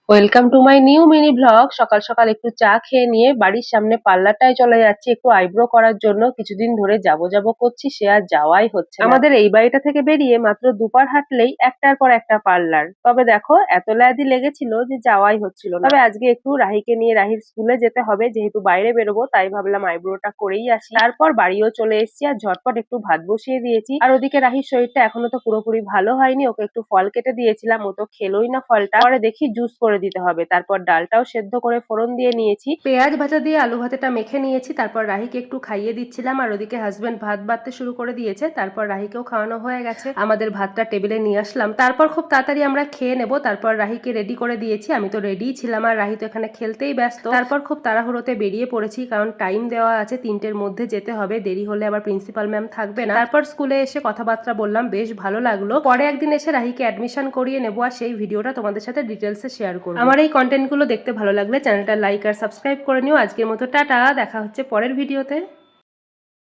Welcome to my new mini blog. সকাল সকাল একটু চা খেয়ে নিয়ে বাড়ির সামনে পার্লারটায় চলে যাচ্ছি একটু আইব্রো করার জন্য। কিছুদিন ধরে যাবো যাবো করছি, সে আর যাওয়াই হচ্ছে না। আমাদের এই বাড়িটা থেকে বেরিয়ে মাত্র দুপার হাঁটলেই একটার পর একটা পার্লার। তবে দেখো এত ল্যাদি লেগেছিল যে যাওয়াই হচ্ছিল না। তবে আজকে একটু রাহিকে নিয়ে রাহির স্কুলে যেতে হবে, যেহেতু বাইরে বেরোবো তাই ভাবলাম আইব্রোটা করেই আসি। তারপর বাড়িও চলে এসেছি আর ঝটপট একটু ভাত বসিয়ে দিয়েছি। আর ওদিকে রাহির শরীরটা এখনো তো পুরোপুরি ভালো হয়নি, ওকে একটু ফল কেটে দিয়েছিলাম, ও তো খেলোই না ফলটা। পরে দেখি জুস করে দিতে হবে। তারপর ডালটাও সেদ্ধ করে ফোড়ন দিয়ে নিয়েছি, পেঁয়াজ ভাজা দিয়ে আলু ভাজাটা মেখে নিয়েছি। তারপর রাহিকে একটু খাইয়ে দিচ্ছিলাম আর ওদিকে হাজবেন্ড ভাত বাড়তে শুরু করে দিয়েছে। তারপর রাহিকেও খাওয়ানো হয়ে গেছে, আমাদের ভাতটা টেবিলে নিয়ে আসলাম। তারপর খুব তাড়াতাড়ি আমরা খেয়ে নেব। তারপর রাহিকে রেডি করে দিয়েছি, আমি তো রেডিই ছিলাম আর রাহি তো এখানে খেলতেই ব্যস্ত। তারপর খুব তাড়াহুড়োতে বেরিয়ে পড়েছি, কারণ টাইম দেওয়া আছে, 3টের মধ্যে যেতে হবে, দেরি হলে আবার প্রিন্সিপাল ম্যাম থাকবে না। তারপর স্কুলে এসে কথাবার্তা বললাম, বেশ ভালো লাগলো। পরে একদিন এসে রাহিকে অ্যাডমিশন করিয়ে নেবো আর সেই ভিডিওটা তোমাদের সাথে ডিটেলসে শেয়ার করবো। আমার এই কন্টেন্টগুলো দেখতে ভালো লাগলে চ্যানেলটা লাইক আর সাবস্ক্রাইব করে নিও। আজকের মতো টাটা, দেখা হচ্ছে পরের ভিডিওতে।